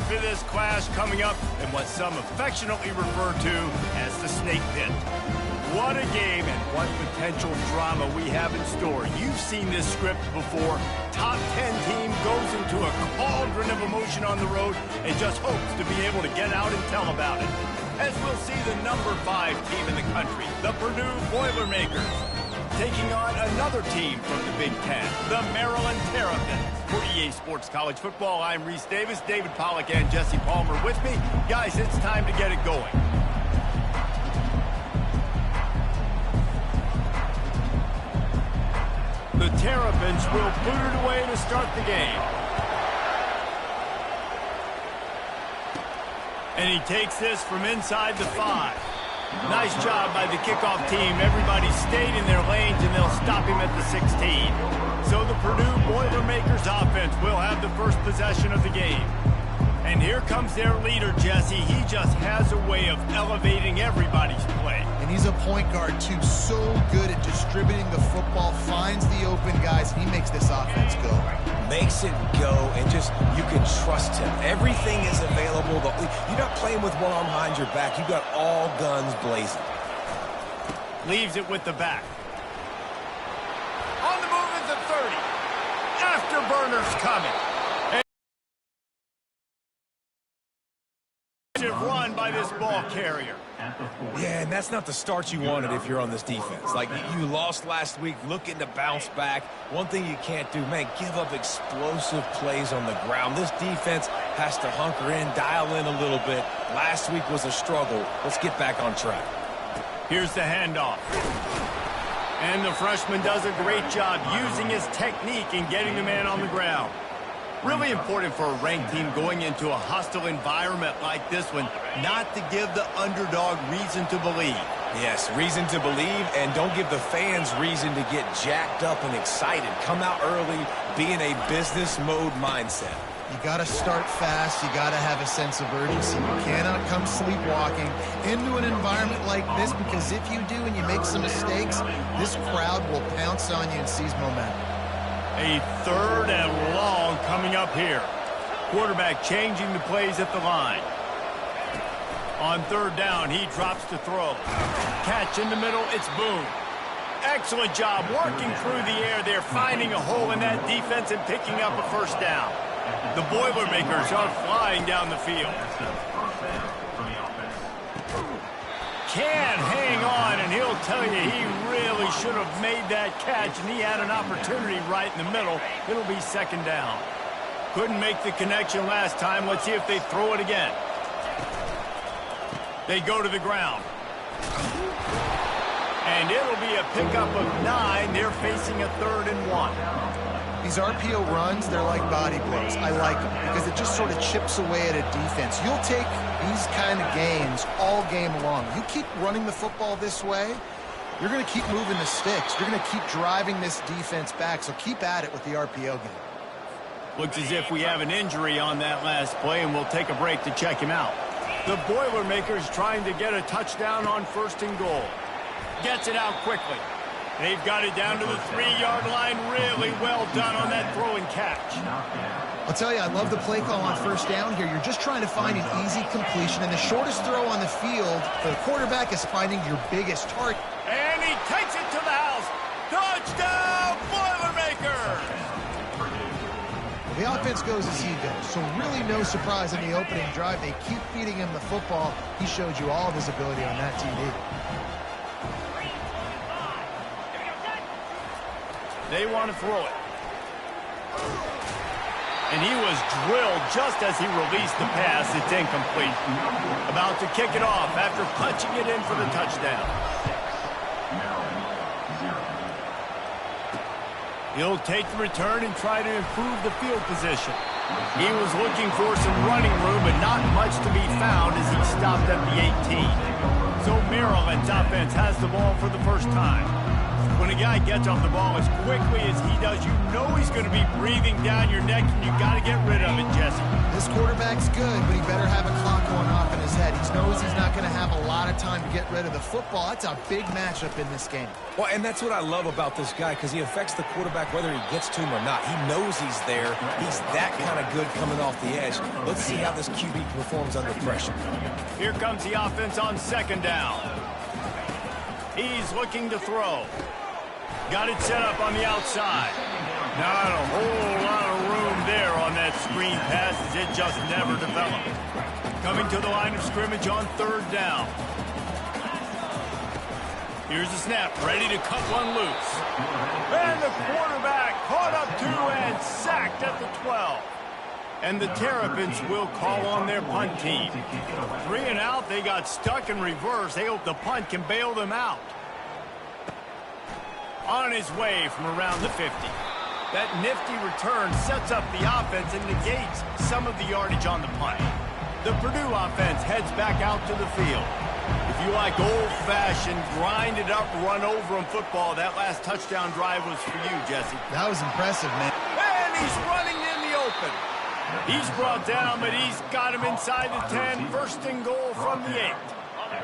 for this clash coming up in what some affectionately refer to as the snake pit. What a game and what potential drama we have in store. You've seen this script before. Top 10 team goes into a cauldron of emotion on the road and just hopes to be able to get out and tell about it. As we'll see the number 5 team in the country, the Purdue Boilermakers, taking on another team from the Big Ten, the Maryland Terrapins. For EA Sports College Football, I'm Reese Davis, David Pollack, and Jesse Palmer with me. Guys, it's time to get it going. The Terrapins will boot it away to start the game. And he takes this from inside the 5. Nice job by the kickoff team. Everybody stayed in their lanes, and they'll stop him at the 16. So the Purdue Boilermakers offense will have the first possession of the game. And here comes their leader, Jesse. He just has a way of elevating everybody's play. And he's a point guard, too. So good at distributing the football, finds the open guys, and he makes this offense go. Makes it go, and just, you can trust him. Everything is available. You're not playing with one arm behind your back. You got all guns blazing. Leaves it with the back. On the move at the 30. Afterburners coming. Run by this ball carrier. Yeah, and that's not the start you wanted if you're on this defense. Like, you lost last week, looking to bounce back. One thing you can't do, man, give up explosive plays on the ground. This defense has to hunker in, dial in a little bit. Last week was a struggle. Let's get back on track. Here's the handoff. And the freshman does a great job using his technique and getting the man on the ground. Really important for a ranked team going into a hostile environment like this one, not to give the underdog reason to believe. Yes, reason to believe, and don't give the fans reason to get jacked up and excited. Come out early, be in a business mode mindset. You got to start fast. You got to have a sense of urgency. You cannot come sleepwalking into an environment like this, because if you do and you make some mistakes, this crowd will pounce on you and seize momentum. A 3rd and long coming up here. Quarterback changing the plays at the line. On 3rd down, he drops to throw. Catch in the middle, it's Boone. Excellent job working through the air there, finding a hole in that defense and picking up a first down. The Boilermakers are flying down the field. Can hang on, and he'll tell you he really should have made that catch, and he had an opportunity right in the middle. It'll be 2nd down. Couldn't make the connection last time. Let's see if they throw it again. They go to the ground. And it'll be a pickup of 9. They're facing a 3rd and 1. These RPO runs, they're like body blows. I like them because it just sort of chips away at a defense. You'll take these kind of gains all game long. You keep running the football this way, you're going to keep moving the sticks. You're going to keep driving this defense back, so keep at it with the RPO game. Looks as if we have an injury on that last play, and we'll take a break to check him out. The Boilermakers trying to get a touchdown on 1st and goal. Gets it out quickly. They've got it down to the 3-yard line. Really well done on that throw and catch. I'll tell you, I love the play call on 1st down here. You're just trying to find an easy completion, and the shortest throw on the field for the quarterback is finding your biggest target. And he takes it to the house. Touchdown, Boilermakers! The offense goes as he goes, so really no surprise in the opening drive. They keep feeding him the football. He showed you all of his ability on that TD. They want to throw it. And he was drilled just as he released the pass. It's incomplete. About to kick it off after punching it in for the touchdown. He'll take the return and try to improve the field position. He was looking for some running room, but not much to be found as he stopped at the 18. So Maryland's offense has the ball for the first time. When When a guy gets off the ball as quickly as he does, you know he's going to be breathing down your neck, and you got to get rid of it, Jesse. This quarterback's good, but he better have a clock going off in his head. He knows he's not going to have a lot of time to get rid of the football. That's a big matchup in this game. Well, and that's what I love about this guy, because he affects the quarterback whether he gets to him or not. He knows he's there. He's that kind of good coming off the edge. Let's see how this QB performs under pressure. Here comes the offense on second down. He's looking to throw. Got it set up on the outside. Not a whole lot of room there on that screen pass, as it just never developed. Coming to the line of scrimmage on third down. Here's the snap, ready to cut one loose. And the quarterback caught up to and sacked at the 12. And the Terrapins will call on their punt team. 3 and out, they got stuck in reverse. They hope the punt can bail them out. On his way from around the 50. That nifty return sets up the offense and negates some of the yardage on the punt. The Purdue offense heads back out to the field. If you like old-fashioned, grind-it-up, run-over-'em football, that last touchdown drive was for you, Jesse. That was impressive, man. And he's running in the open. He's brought down, but he's got him inside the 10. First and goal from the 8.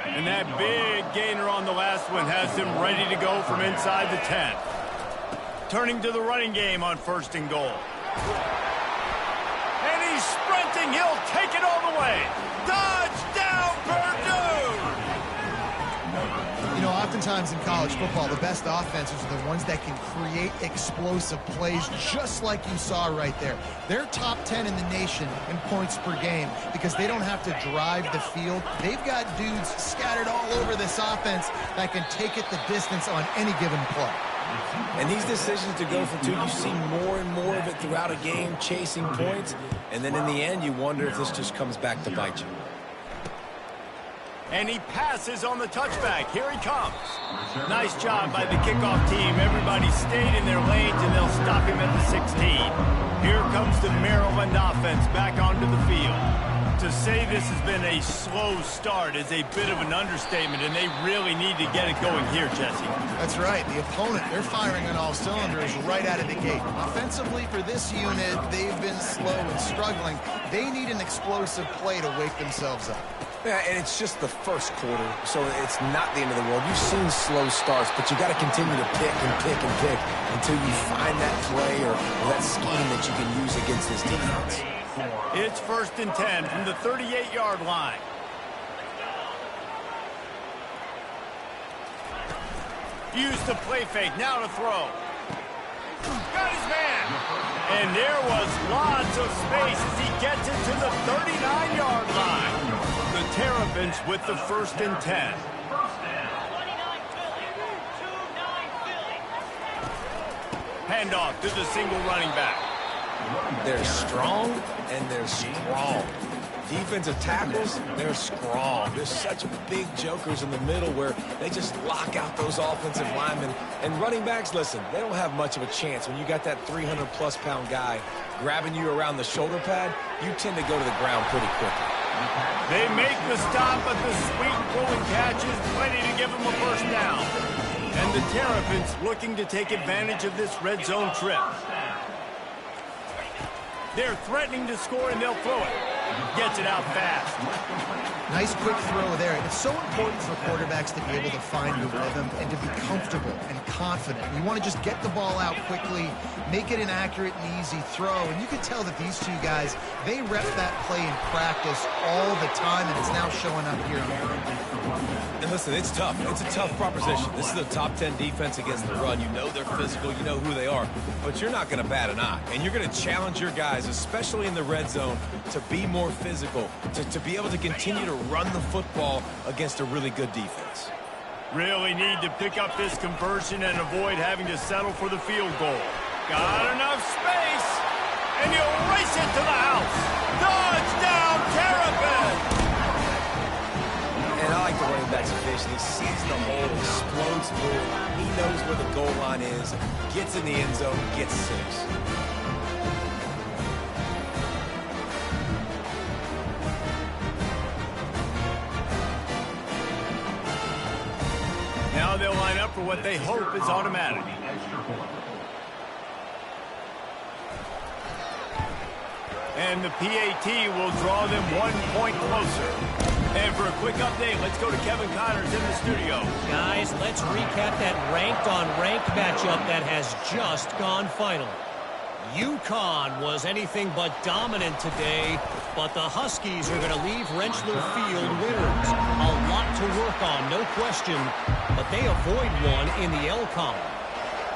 And that big gainer on the last one has him ready to go from inside the 10. Turning to the running game on first and goal. And he's sprinting. He'll take it all the way. Touchdown, Purdue! You know, oftentimes in college football, the best offenses are the ones that can create explosive plays, just like you saw right there. They're top 10 in the nation in points per game because they don't have to drive the field. They've got dudes scattered all over this offense that can take it the distance on any given play. And these decisions to go for 2, you see more and more of it throughout a game, chasing points. And then in the end, you wonder if this just comes back to bite you. And he passes on the touchback. Here he comes. Nice job by the kickoff team. Everybody stayed in their lanes, and they'll stop him at the 16. Here comes the Maryland offense back onto the field. To say this has been a slow start is a bit of an understatement, and they really need to get it going here, Jesse. That's right. The opponent, they're firing on all cylinders right out of the gate. Offensively, for this unit, they've been slow and struggling. They need an explosive play to wake themselves up. Yeah, and it's just the first quarter, so it's not the end of the world. You've seen slow starts, but you got to continue to pick and pick and pick until you find that play or that scheme that you can use against this defense. It's first and 10 from the 38-yard line. Use the play fake, now to throw. Got his man. And there was lots of space as he gets it to the 39-yard line. The Terrapins with the first and 10. Handoff to the single running back. They're strong and they're strong. Defensive tackles, they're strong. There's such big jokers in the middle where they just lock out those offensive linemen. And running backs, listen, they don't have much of a chance. When you got that 300-plus pound guy grabbing you around the shoulder pad, you tend to go to the ground pretty quickly. They make the stop, but the sweet throwing catch is plenty to give them a first down. And the Terrapins looking to take advantage of this red zone trip. They're threatening to score, and they'll throw it. Gets it out fast. Nice quick throw there. It's so important for quarterbacks to be able to find the rhythm and to be comfortable and confident. You want to just get the ball out quickly, make it an accurate and easy throw. And you can tell that these two guys, they rep that play in practice all the time, and it's now showing up here on the field. And listen, it's tough. It's a tough proposition. This is a top 10 defense against the run. You know they're physical. You know who they are. But you're not going to bat an eye. And you're going to challenge your guys, especially in the red zone, to be more physical, to be able to continue to run the football against a really good defense. Really need to pick up this conversion and avoid having to settle for the field goal. Got enough space, and he'll race it to the house. Touchdown, Terrapins! And I like the running back's vision. He sees the hole, explodes through it. He knows where the goal line is, gets in the end zone, gets 6. Now Now they'll line up for what they hope is automatic. And the PAT will draw them 1 point closer. And for a quick update, let's go to Kevin Connors in the studio. Guys, let's recap that ranked-on-ranked matchup that has just gone final. UConn was anything but dominant today, but the Huskies are going to leave Rentschler Field winners. A lot to work on, no question, but they avoid one in the L column.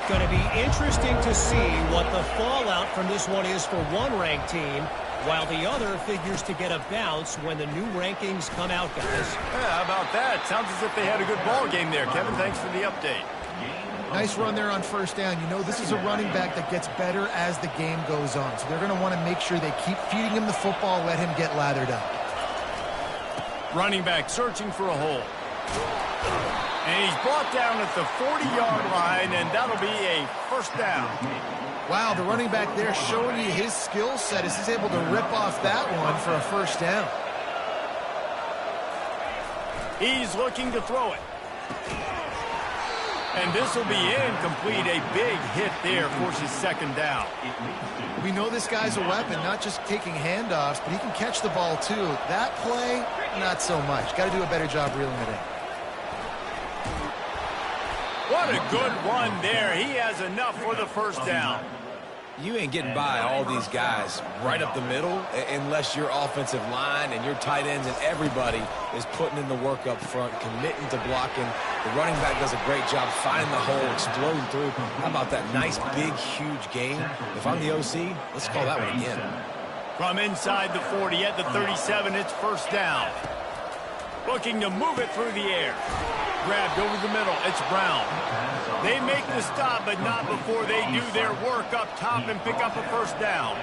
Going to be interesting to see what the fallout from this one is for one ranked team, while the other figures to get a bounce when the new rankings come out, guys. Yeah, how about that? Sounds as if they had a good ball game there. Kevin, thanks for the update. Nice run there on first down. You know, this is a running back that gets better as the game goes on. So they're going to want to make sure they keep feeding him the football, let him get lathered up. Running back searching for a hole. And he's brought down at the 40-yard line, and that'll be a first down. Wow, the running back there showing you his skill set as he's able to rip off that one for a first down. He's looking to throw it. And this will be incomplete. A big hit there forces second down. We know this guy's a weapon, not just taking handoffs, but he can catch the ball too. That play, not so much. Got to do a better job reeling it in. What a good run there. He has enough for the first down. You ain't getting by all these guys right up the middle unless your offensive line and your tight ends and everybody is putting in the work up front, committing to blocking. The running back does a great job finding the hole, exploding through. How about that nice, big, huge gain? If I'm the OC, let's call that one again. From inside the 40 at the 37, it's first down. Looking to move it through the air. Grabbed over the middle. It's Brown. They make the stop, but not before they do their work up top and pick up a first down.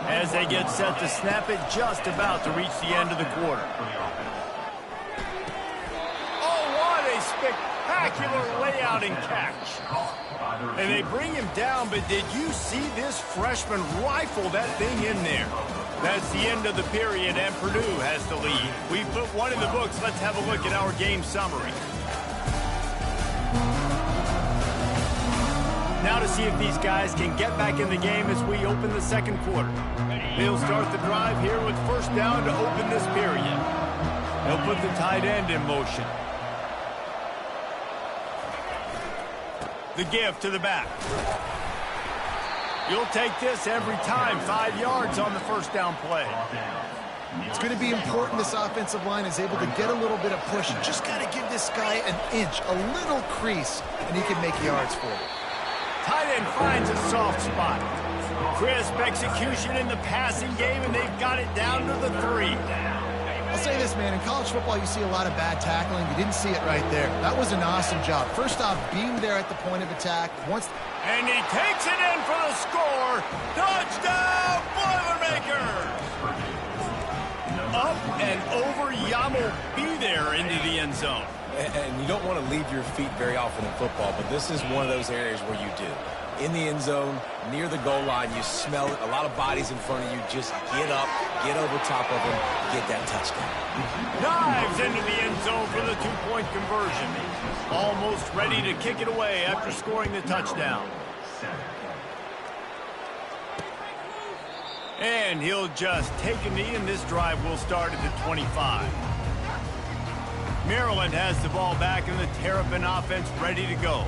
As they get set to snap it, just about to reach the end of the quarter. Oh, what a spectacular layout and catch. And they bring him down, but did you see this freshman rifle that thing in there? That's the end of the period, and Purdue has the lead. We put one in the books. Let's have a look at our game summary. Now to see if these guys can get back in the game as we open the second quarter. They'll start the drive here with first down to open this period. They'll put the tight end in motion. The give to the back. You'll take this every time. 5 yards on the first down play. It's going to be important this offensive line is able to get a little bit of push. You just got to give this guy an inch, a little crease, and he can make yards for you. Tight end finds a soft spot. Crisp execution in the passing game, and they've got it down to the 3. I'll say this, man. In college football, you see a lot of bad tackling. You didn't see it right there. That was an awesome job. First off, being there at the point of attack. And he takes it in for the score. Touchdown, Boilermakers! Up and over, Yamo be there into the end zone. And you don't want to leave your feet very often in football, but this is one of those areas where you do. In the end zone, near the goal line, you smell it. A lot of bodies in front of you. Just get up, get over top of them, get that touchdown. Dives into the end zone for the 2-point conversion. Almost ready to kick it away after scoring the touchdown. And he'll just take a knee, and this drive will start at the 25. Maryland has the ball back, and the Terrapin offense ready to go.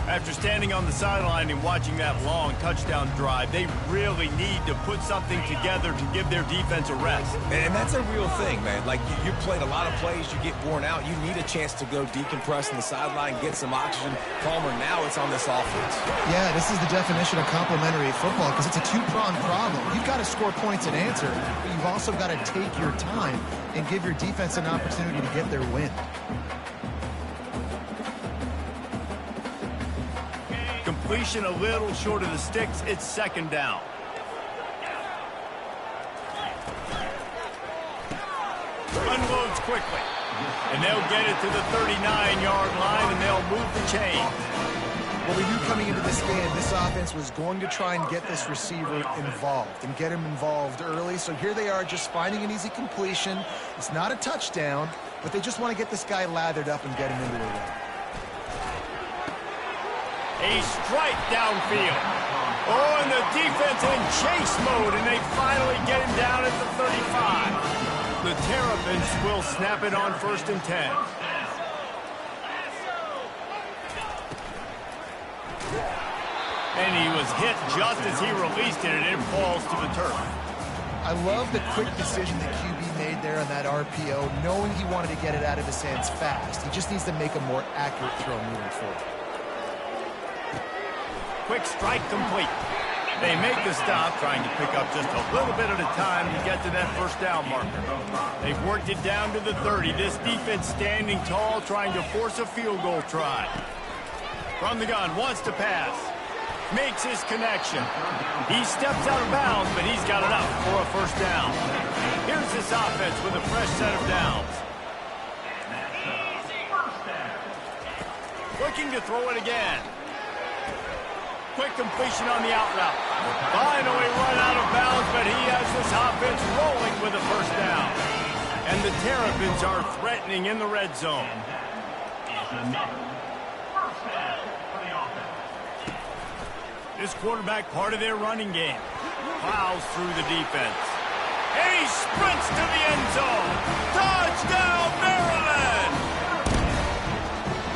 After standing on the sideline and watching that long touchdown drive, they really need to put something together to give their defense a rest. And that's a real thing, man. Like, you played a lot of plays, you get worn out. You need a chance to go decompress on the sideline, get some oxygen. Palmer, now it's on this offense. Yeah, this is the definition of complementary football because it's a two-pronged problem. You've got to score points and answer, but you've also got to take your time and give your defense an opportunity to get their win. Completion a little short of the sticks. It's second down. Unloads quickly. And they'll get it to the 39-yard line, and they'll move the chain. Well, we knew coming into this game, this offense was going to try and get this receiver involved and get him involved early. So here they are just finding an easy completion. It's not a touchdown, but they just want to get this guy lathered up and get him into a run. A strike downfield. Oh, and the defense in chase mode, and they finally get him down at the 35. The Terrapins will snap it on 1st and 10. And he was hit just as he released it, and it falls to the turf. I love the quick decision the QB made there on that RPO, knowing he wanted to get it out of his hands fast. He just needs to make a more accurate throw moving forward. Quick strike complete. They make the stop, trying to pick up just a little bit at a time to get to that 1st down marker. They've worked it down to the 30. This defense standing tall, trying to force a field goal try. From the gun, wants to pass. Makes his connection. He steps out of bounds, but he's got enough for a 1st down. Here's this offense with a fresh set of downs. Looking to throw it again. Quick completion on the out route. Finally run out of bounds, but he has this offense rolling with a 1st down. And the Terrapins are threatening in the red zone. This quarterback part of their running game. Plows through the defense. And he sprints to the end zone. Touchdown, Maryland!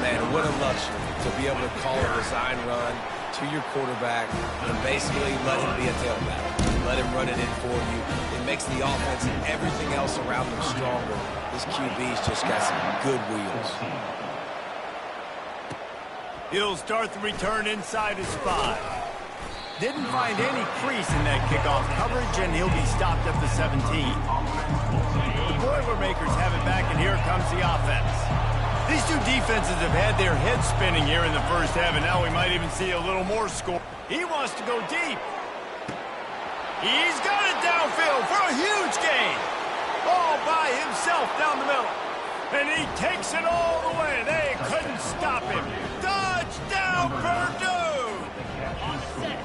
Man, what a luxury to be able to call a design run to your quarterback and basically let him be a tailback. Let him run it in for you. It makes the offense and everything else around them stronger. This QB's just got some good wheels. He'll start the return inside his 5. Didn't find any crease in that kickoff coverage, and he'll be stopped at the 17. The Boilermakers have it back, and here comes the offense. These two defenses have had their heads spinning here in the 1st half, and now we might even see a little more score. He wants to go deep. He's got it downfield for a huge gain. All by himself down the middle. And he takes it all the way. They couldn't stop him. Touchdown, Purdue!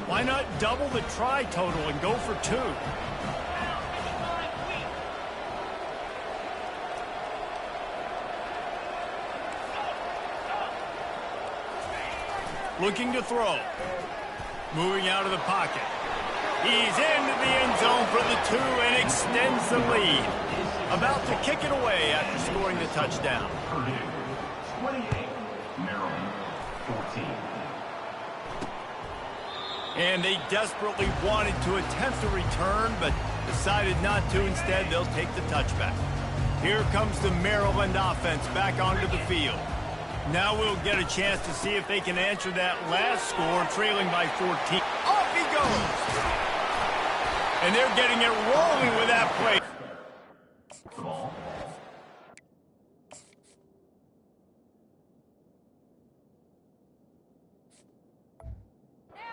Why not double the try total and go for 2? Looking to throw. Moving out of the pocket. He's into the end zone for the 2 and extends the lead. About to kick it away after scoring the touchdown. 28, Maryland 14. And they desperately wanted to attempt a return, but decided not to. Instead, they'll take the touchback. Here comes the Maryland offense back onto the field. Now we'll get a chance to see if they can answer that last score, trailing by 14. Off he goes! And they're getting it rolling with that play. Ball.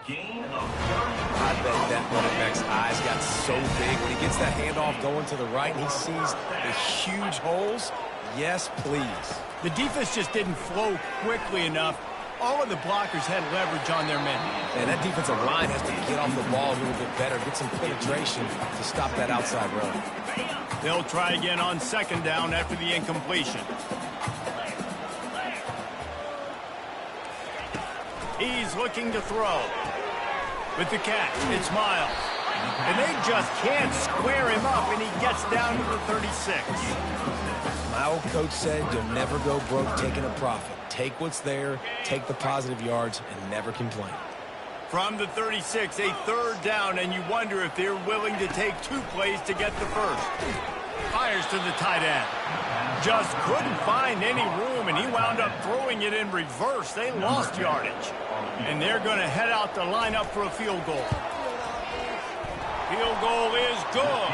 Gain of 30. I bet that running back's eyes got so big when he gets that handoff going to the right and he sees the huge holes. Yes, please. The defense just didn't flow quickly enough. All of the blockers had leverage on their men. And that defensive line has to get off the ball a little bit better, get some penetration to stop that outside run. They'll try again on 2nd down after the incompletion. He's looking to throw. With the catch, it's Miles. And they just can't square him up, and he gets down to the 36. My old coach said you'll never go broke taking a profit. Take what's there, take the positive yards, and never complain. From the 36, a 3rd down, and you wonder if they're willing to take 2 plays to get the 1st. Fires to the tight end. Just couldn't find any room, and he wound up throwing it in reverse. They lost yardage. And they're going to head out to line up for a field goal. Field goal is good.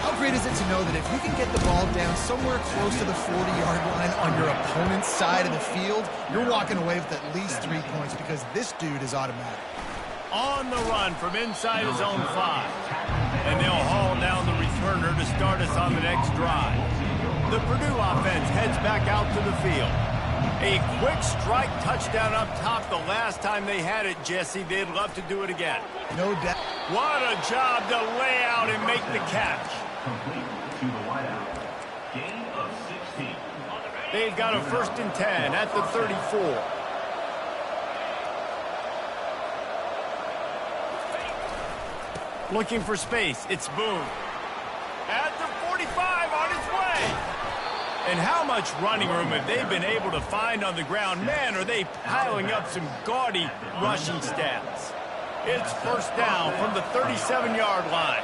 How great is it to know that if you can get the ball down somewhere close to the 40-yard line on your opponent's side of the field, you're walking away with at least 3 points because this dude is automatic. On the run from inside his own 5. And they'll haul down the returner to start us on the next drive. The Purdue offense heads back out to the field. A quick strike touchdown up top the last time they had it, Jesse. They'd love to do it again. No doubt. What a job to lay out and make the catch. Complete to the wideout. Gain of 16. They've got a 1st and 10 at the 34. Looking for space. It's Boone. At the 45 on his way. And how much running room have they been able to find on the ground? Man, are they piling up some gaudy rushing stats. It's first down from the 37-yard line.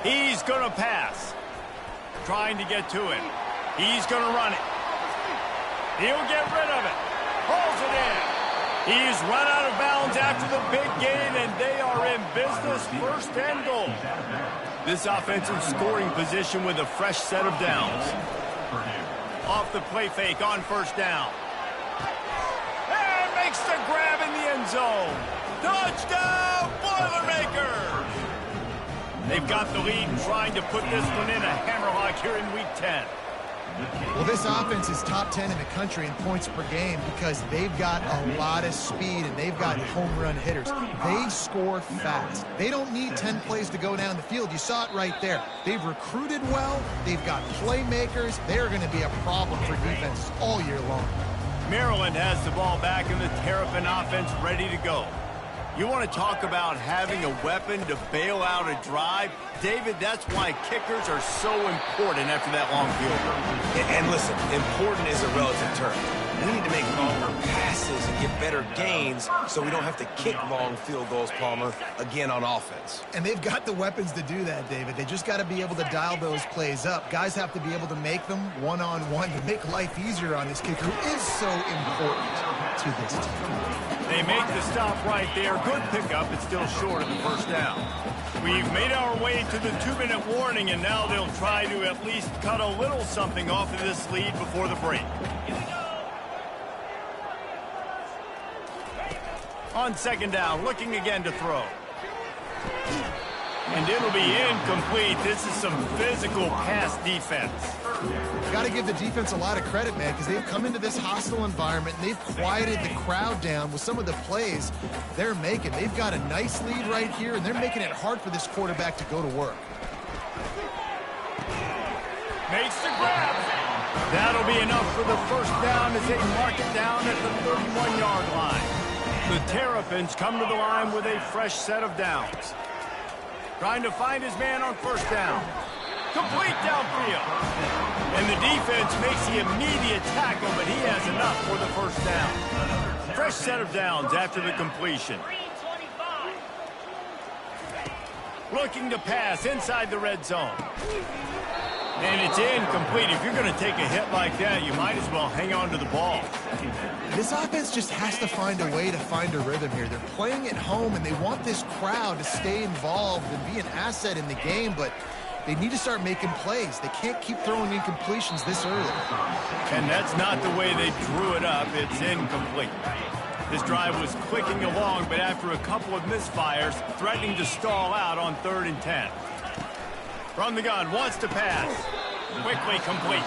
He's going to pass. Trying to get to him. He's going to run it. He'll get rid of it. Pulls it in. He's run out of bounds after the big gain, and they are in business, first and goal. This offensive scoring position with a fresh set of downs. Off the play fake on first down. And makes the grab in the end zone. Touchdown, Boilermakers! They've got the lead and trying to put this one in a hammerlock here in Week 10. Well, this offense is top 10 in the country in points per game because they've got a lot of speed and they've got home run hitters. They score fast. They don't need 10 plays to go down the field. You saw it right there. They've recruited well. They've got playmakers. They're going to be a problem for defenses all year long. Maryland has the ball back in the Terrapin offense ready to go. You want to talk about having a weapon to bail out a drive? David, that's why kickers are so important after that long field goal. And listen, important is a relative term. We need to make longer passes and get better gains so we don't have to kick long field goals, Palmer, again on offense. And they've got the weapons to do that, David. They just got to be able to dial those plays up. Guys have to be able to make them one-on-one to make life easier on this kicker, who is so important to this team. They make the stop right there. Good pickup. It's still short of the first down. We've made our way to the 2-minute warning, and now they'll try to at least cut a little something off of this lead before the break. On second down, looking again to throw. And it'll be incomplete. This is some physical pass defense. Got to give the defense a lot of credit, man, because they've come into this hostile environment and they've quieted the crowd down with some of the plays they're making. They've got a nice lead right here, and they're making it hard for this quarterback to go to work. Makes the grab. That'll be enough for the first down as they mark it down at the 31-yard line. The Terrapins come to the line with a fresh set of downs. Trying to find his man on first down. Complete downfield. And the defense makes the immediate tackle, but he has enough for the first down. Fresh set of downs after the completion. Looking to pass inside the red zone. And it's incomplete. If you're going to take a hit like that, you might as well hang on to the ball. This offense just has to find a way to find a rhythm here. They're playing at home, and they want this crowd to stay involved and be an asset in the game, but they need to start making plays. They can't keep throwing incompletions this early. And that's not the way they drew it up. It's incomplete. This drive was clicking along, but after a couple of misfires, threatening to stall out on 3rd and 10. From the gun, wants to pass. Quickly complete.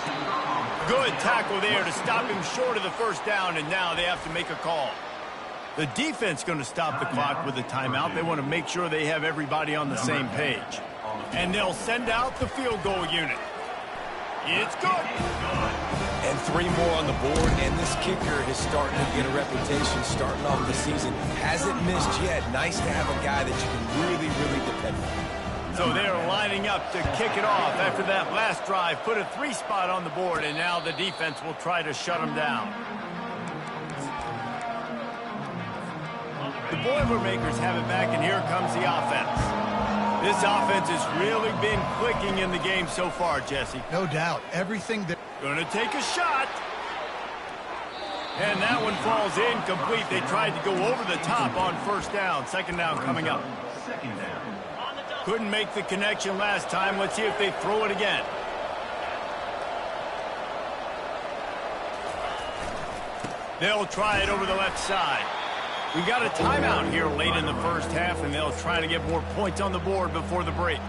Good tackle there to stop him short of the first down, and now they have to make a call. The defense going to stop the clock with a timeout. They want to make sure they have everybody on the same page. And they'll send out the field goal unit. It's good. And 3 more on the board, and this kicker is starting to get a reputation starting off the season. Hasn't missed yet. Nice to have a guy that you can really, really depend on. So they're lining up to kick it off after that last drive. Put a 3 spot on the board, and now the defense will try to shut them down. The Boilermakers have it back, and here comes the offense. This offense has really been clicking in the game so far, Jesse. No doubt. Everything that... Gonna take a shot. And that one falls incomplete. They tried to go over the top on first down. Second down coming up. Couldn't make the connection last time. Let's see if they throw it again. They'll try it over the left side. We got a timeout here late in the first half, and they'll try to get more points on the board before the break.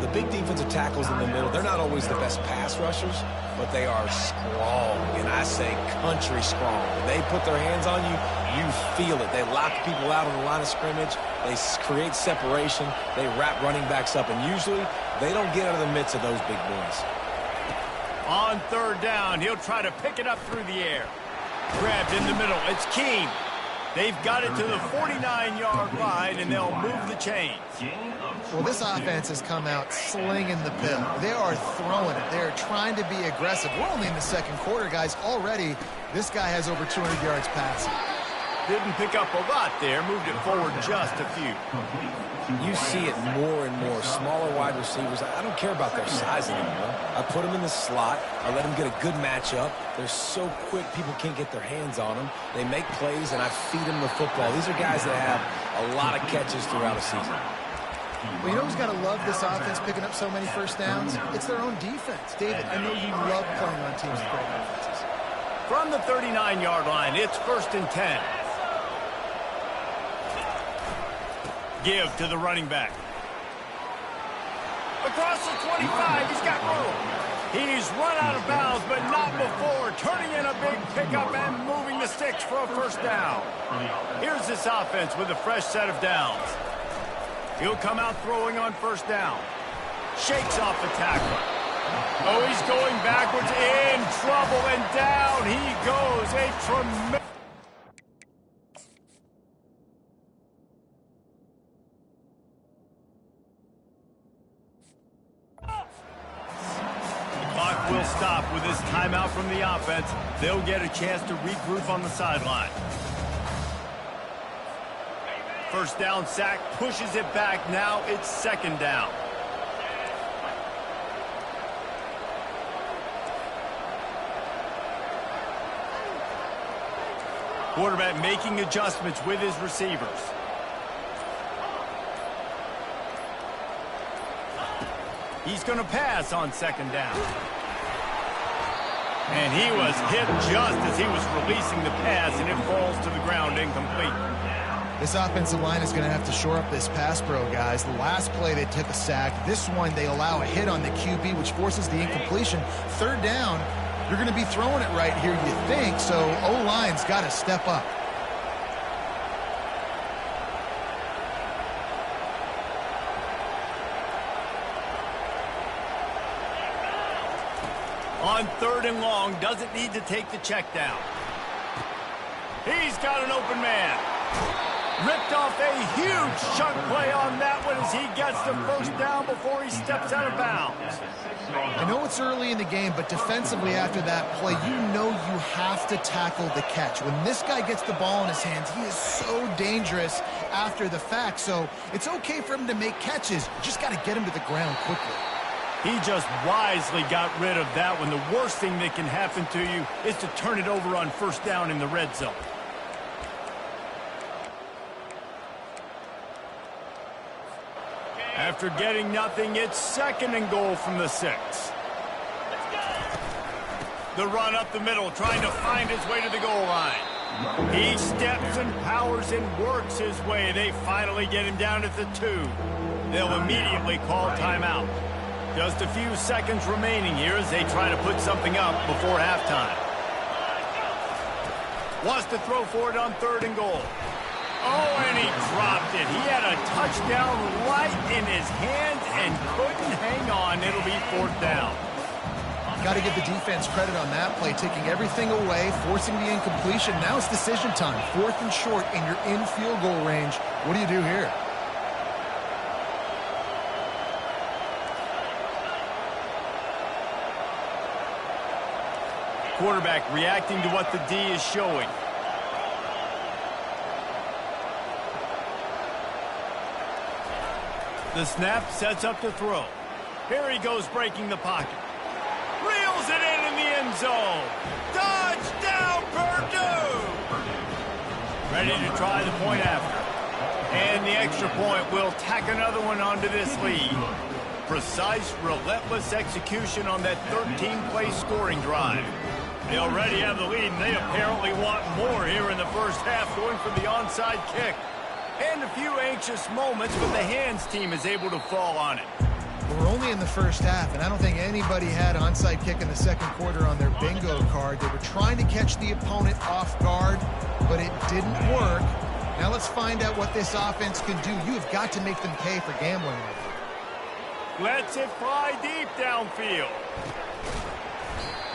The big defensive tackles in the middle, they're not always the best pass rushers, but they are strong, and I say country strong. When they put their hands on you, you feel it. They lock people out on the line of scrimmage. They create separation. They wrap running backs up, and usually they don't get out of the midst of those big boys. On third down, he'll try to pick it up through the air. Grabbed in the middle. It's Keene. They've got it to the 49-yard line, and they'll move the chains. Well, this offense has come out slinging the pill. They are throwing it. They're trying to be aggressive. We're only in the second quarter, guys. Already, this guy has over 200 yards passing. Didn't pick up a lot there. Moved it forward just a few. You see it more and more. Smaller wide receivers, I don't care about their size anymore. I put them in the slot. I let them get a good matchup. They're so quick, people can't get their hands on them. They make plays, and I feed them the football. These are guys that have a lot of catches throughout a season. Well, you know who's got to love this offense picking up so many first downs? It's their own defense. David, I know you love playing on teams with great offenses. From the 39-yard line, it's 1st and 10. Give to the running back. Across the 25, he's got room. He's run out of bounds, but not before turning in a big pickup and moving the sticks for a first down. Here's this offense with a fresh set of downs. He'll come out throwing on first down. Shakes off the tackle. Oh, he's going backwards, in trouble, and down he goes. A tremendous... will stop with this timeout from the offense. They'll get a chance to regroup on the sideline. First down sack, pushes it back. Now it's 2nd down. Quarterback making adjustments with his receivers. He's going to pass on 2nd down. And he was hit just as he was releasing the pass, and it falls to the ground incomplete. This offensive line is going to have to shore up this pass pro, guys. The last play they took a sack. This one they allow a hit on the QB, which forces the incompletion. 3rd down, you're going to be throwing it right here, you think, so O-line's got to step up. On 3rd and long, doesn't need to take the check down. He's got an open man. Ripped off a huge chunk play on that one as he gets the first down before he steps out of bounds. I know it's early in the game, but defensively after that play, you know you have to tackle the catch. When this guy gets the ball in his hands, he is so dangerous after the fact. So it's okay for him to make catches. You just got to get him to the ground quickly. He just wisely got rid of that one. The worst thing that can happen to you is to turn it over on first down in the red zone. After getting nothing, it's 2nd and goal from the 6. The run up the middle, trying to find his way to the goal line. He steps and powers and works his way. They finally get him down at the 2. They'll immediately call timeout. Just a few seconds remaining here as they try to put something up before halftime. Wants to throw for it on 3rd and goal. Oh, and he dropped it. He had a touchdown right in his hands and couldn't hang on. It'll be 4th down. Got to give the defense credit on that play, taking everything away, forcing the incompletion. Now it's decision time. 4th and short, and you're in field goal range. What do you do here? Quarterback reacting to what the D is showing. The snap sets up to throw. Here he goes breaking the pocket. Reels it in the end zone. Touchdown, Purdue! Ready to try the point after. And the extra point will tack another one onto this lead. Precise, relentless execution on that 13-play scoring drive. They already have the lead, and they apparently want more here in the first half, going for the onside kick. And a few anxious moments, but the hands team is able to fall on it. We're only in the first half, and I don't think anybody had onside kick in the second quarter on their bingo card. They were trying to catch the opponent off guard, but it didn't work. Now let's find out what this offense can do. You have got to make them pay for gambling. Lets it fly deep downfield.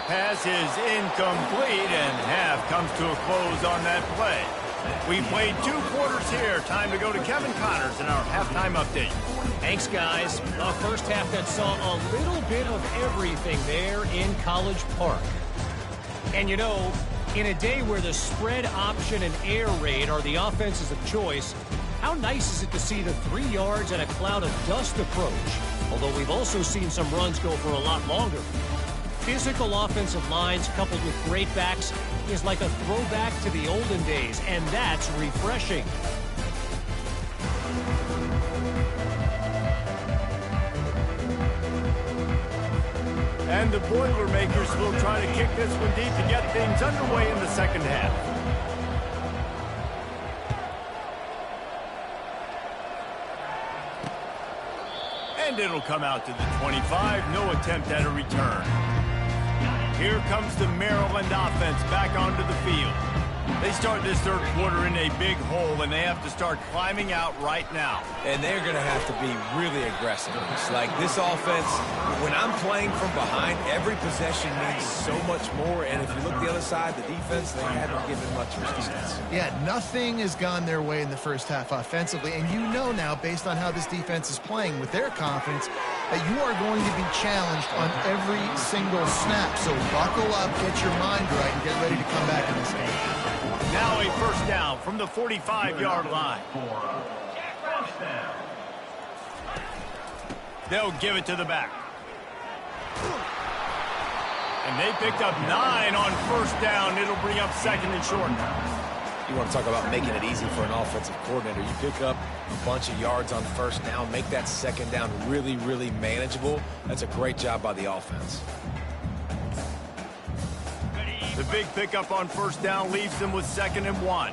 Pass is incomplete, and half comes to a close on that play. We played 2 quarters here. Time to go to Kevin Connors in our halftime update. Thanks, guys. A first half that saw a little bit of everything there in College Park. And you know, in a day where the spread option and air raid are the offenses of choice, how nice is it to see the 3 yards and a cloud of dust approach? Although we've also seen some runs go for a lot longer. Physical offensive lines coupled with great backs is like a throwback to the olden days, and that's refreshing. And the Boilermakers will try to kick this one deep to get things underway in the second half. And it'll come out to the 25. No attempt at a return. Here comes the Maryland offense back onto the field. They start this third quarter in a big hole, and they have to start climbing out right now. And they're going to have to be really aggressive. It's like this offense, when I'm playing from behind, every possession means so much more. And if you look the other side, the defense, they haven't given much resistance. Yeah, nothing has gone their way in the first half offensively. And you know now, based on how this defense is playing with their confidence, that you are going to be challenged on every single snap. So buckle up, get your mind right, and get ready to come back in this game. Now a first down from the 45-yard line. They'll give it to the back. And they picked up 9 on first down. It'll bring up second and short. You want to talk about making it easy for an offensive coordinator. You pick up a bunch of yards on first down, make that second down really, really manageable. That's a great job by the offense. The big pickup on first down leaves them with 2nd and 1.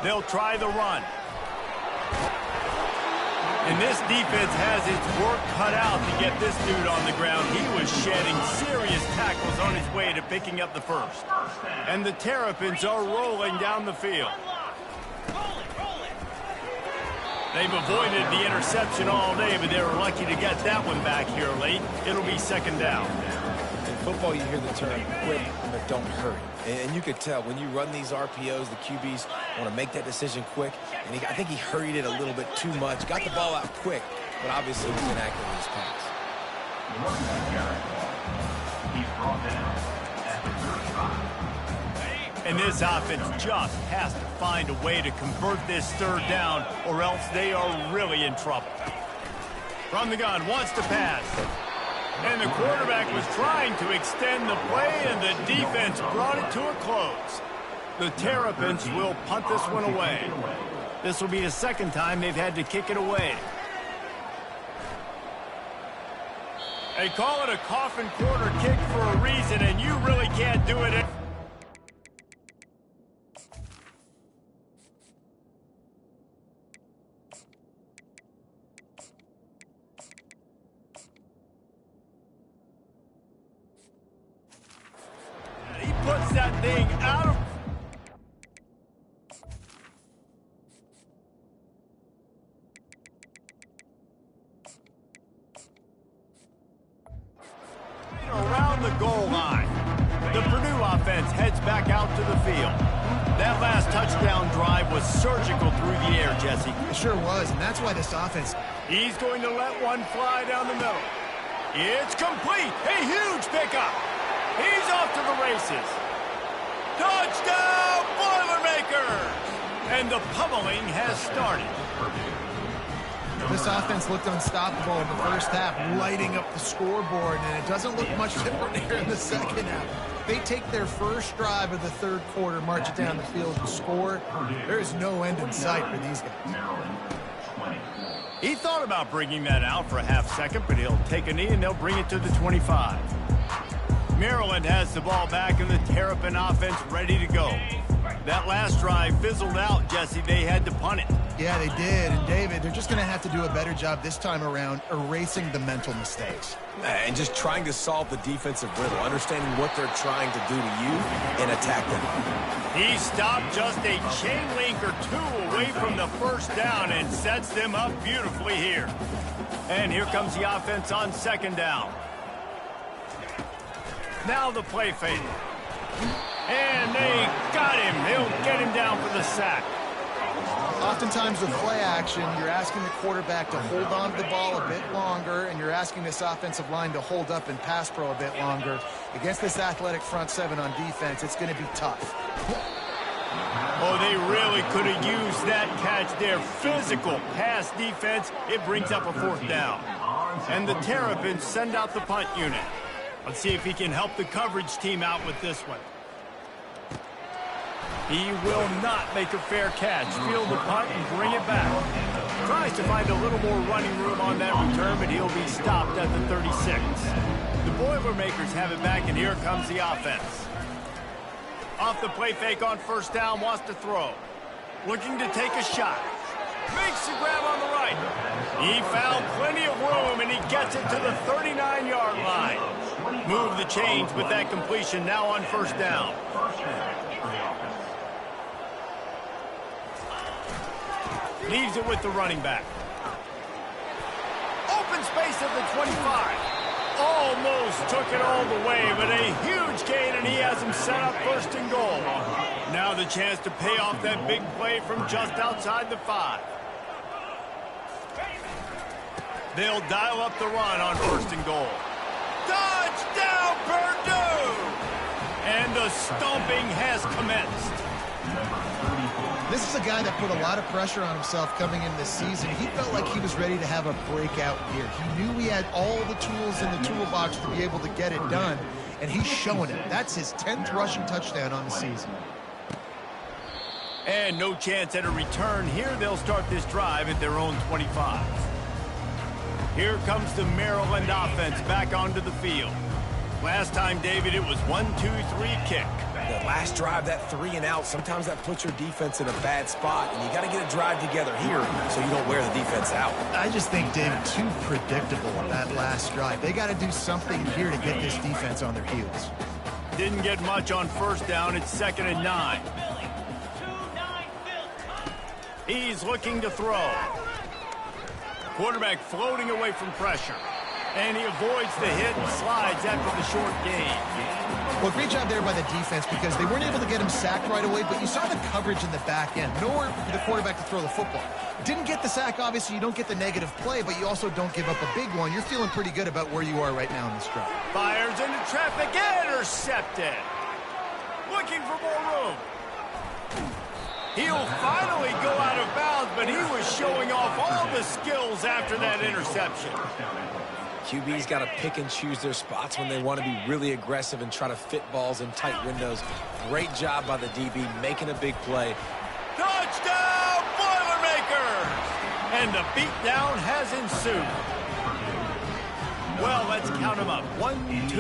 They'll try the run. And this defense has its work cut out to get this dude on the ground. He was shedding serious tackles on his way to picking up the first. And the Terrapins are rolling down the field. They've avoided the interception all day, but they were lucky to get that one back here late. It'll be 2nd down. In football, you hear the term quick, but don't hurry. And you could tell when you run these RPOs, the QBs want to make that decision quick. And I think he hurried it a little bit too much. Got the ball out quick, but obviously was inaccurate in his pass. He's brought down at the 35. And this offense just has to find a way to convert this third down, or else they are really in trouble. From the gun, wants to pass. And the quarterback was trying to extend the play, and the defense brought it to a close. The Terrapins will punt this one away. This will be the 2nd time they've had to kick it away. They call it a coffin quarter kick for a reason, and you really can't do it. He puts that thing out of... around the goal line. The Purdue offense heads back out to the field. That last touchdown drive was surgical through the air, Jesse. It sure was, and that's why this offense... He's going to let one fly down the middle. It's complete. A huge pickup. He's off to the races. Touchdown, Boilermakers! And the pummeling has started. This offense looked unstoppable in the first half, lighting up the scoreboard, and it doesn't look much different here in the second half. They take their first drive of the third quarter, march it down the field and score. There is no end in sight for these guys. He thought about bringing that out for a half second, but he'll take a knee and they'll bring it to the 25. Maryland has the ball back and the Terrapin offense ready to go. That last drive fizzled out, Jesse. They had to punt it. Yeah, they did. And, David, they're just going to have to do a better job this time around erasing the mental mistakes. And just trying to solve the defensive riddle, understanding what they're trying to do to you and attack them. He stopped just a chain link or two away from the first down and sets them up beautifully here. And here comes the offense on 2nd down. Now the play fake. And they got him. They'll get him down for the sack. Oftentimes with play action, you're asking the quarterback to hold on to the ball a bit longer, and you're asking this offensive line to hold up and pass pro a bit longer. Against this athletic front seven on defense, it's going to be tough. Oh, they really could have used that catch there. Physical pass defense. It brings up a 4th down. And the Terrapins send out the punt unit. Let's see if he can help the coverage team out with this one. He will not make a fair catch. Field the punt and bring it back. Tries to find a little more running room on that return, but he'll be stopped at the 36. The Boilermakers have it back, and here comes the offense. Off the play fake on 1st down, wants to throw. Looking to take a shot. Makes the grab on the right. He found plenty of room, and he gets it to the 39-yard line. Move the chains with that completion now on 1st down. Leaves it with the running back. Open space at the 25. Almost took it all the way, but a huge gain, and he has him set up 1st and goal. Now the chance to pay off that big play from just outside the 5. They'll dial up the run on 1st and goal. Touchdown, Purdue! And the stomping has commenced. This is a guy that put a lot of pressure on himself coming in this season. He felt like he was ready to have a breakout year. He knew he had all the tools in the toolbox to be able to get it done, and he's showing it. That's his 10th rushing touchdown on the season. And no chance at a return here. They'll start this drive at their own 25. Here comes the Maryland offense back onto the field. Last time, David, it was 1-2-3 kick. The last drive, that 3 and out, sometimes that puts your defense in a bad spot, and you got to get a drive together here so you don't wear the defense out. I just think, David, too predictable that last drive. They got to do something here to get this defense on their heels. Didn't get much on 1st down. It's 2nd and 9. He's looking to throw. Quarterback floating away from pressure. And he avoids the hit and slides after the short gain. Well, great job there by the defense because they weren't able to get him sacked right away, but you saw the coverage in the back end. Nowhere for the quarterback to throw the football. Didn't get the sack, obviously. You don't get the negative play, but you also don't give up a big one. You're feeling pretty good about where you are right now in this drive. Fires into traffic, intercepted. Looking for more room. He'll finally go out of bounds, but he was showing off all the skills after that interception. QB's got to pick and choose their spots when they want to be really aggressive and try to fit balls in tight windows. Great job by the DB making a big play. Touchdown, Boilermakers! And the beatdown has ensued. Well, let's count them up. 1, 2,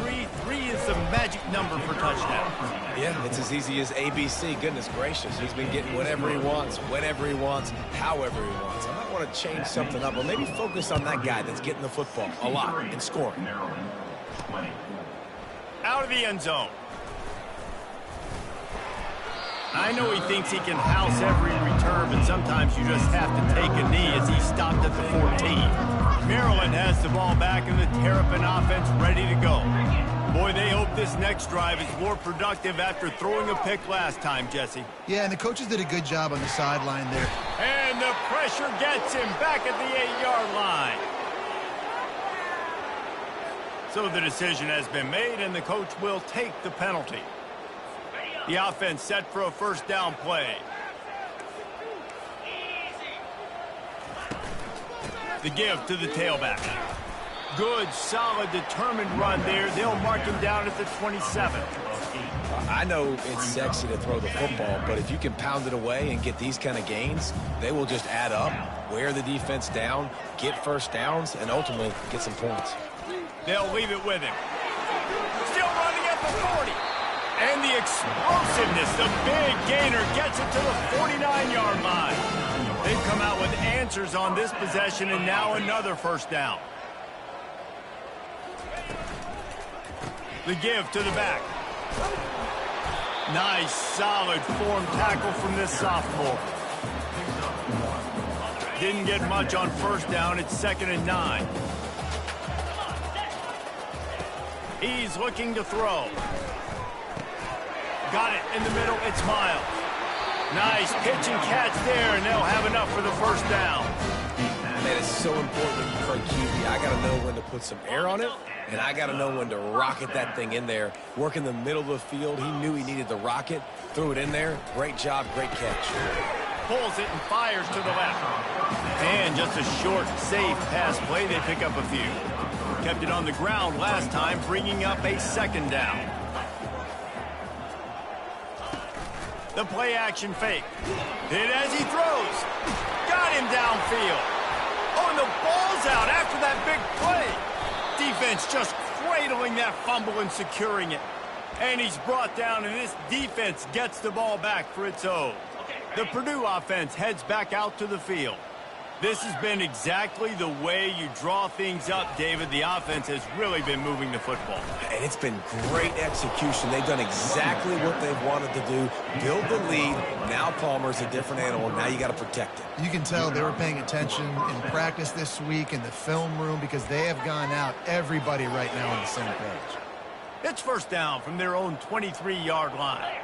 3. 3 is the magic number for touchdowns. Yeah, it's as easy as ABC. Goodness gracious, he's been getting whatever he wants, whenever he wants, however he wants. I might want to change something up, or maybe focus on that guy that's getting the football a lot and scoring. Out of the end zone. I know he thinks he can house every return, but sometimes you just have to take a knee as he stopped at the 14. Maryland has the ball back and the Terrapin offense ready to go. Boy, they hope this next drive is more productive after throwing a pick last time, Jesse. Yeah, and the coaches did a good job on the sideline there. And the pressure gets him back at the 8-yard line. So the decision has been made, and the coach will take the penalty. The offense set for a 1st down play. The give to the tailback. Good, solid, determined run there. They'll mark him down at the 27. I know it's sexy to throw the football, but if you can pound it away and get these kind of gains, they will just add up, wear the defense down, get 1st downs, and ultimately get some points. They'll leave it with him. Still running at the 40. And the explosiveness, the big gainer gets it to the 49-yard line. They've come out with answers on this possession, and now another 1st down. The give to the back. Nice, solid form tackle from this sophomore. Didn't get much on 1st down. It's 2nd and 9. He's looking to throw. Got it in the middle. It's Miles. Nice pitch and catch there, and they'll have enough for the first down. Man, it's so important when you play QB. I got to know when to put some air on it, and I got to know when to rocket that thing in there. Work in the middle of the field. He knew he needed the rocket. Threw it in there. Great job, great catch. Pulls it and fires to the left. And just a short, safe pass play. They pick up a few. Kept it on the ground last time, bringing up a second down. The play action fake. Hit as he throws. Got him downfield. Oh, and the ball's out after that big play. Defense just cradling that fumble and securing it. And he's brought down, and this defense gets the ball back for its own. The Purdue offense heads back out to the field. This has been exactly the way you draw things up, David. The offense has really been moving the football. And it's been great execution. They've done exactly what they've wanted to do. Build the lead. Now Palmer's a different animal. Now you got to protect it. You can tell they were paying attention in practice this week in the film room because they have gone out, everybody right now on the same page. It's first down from their own 23-yard line.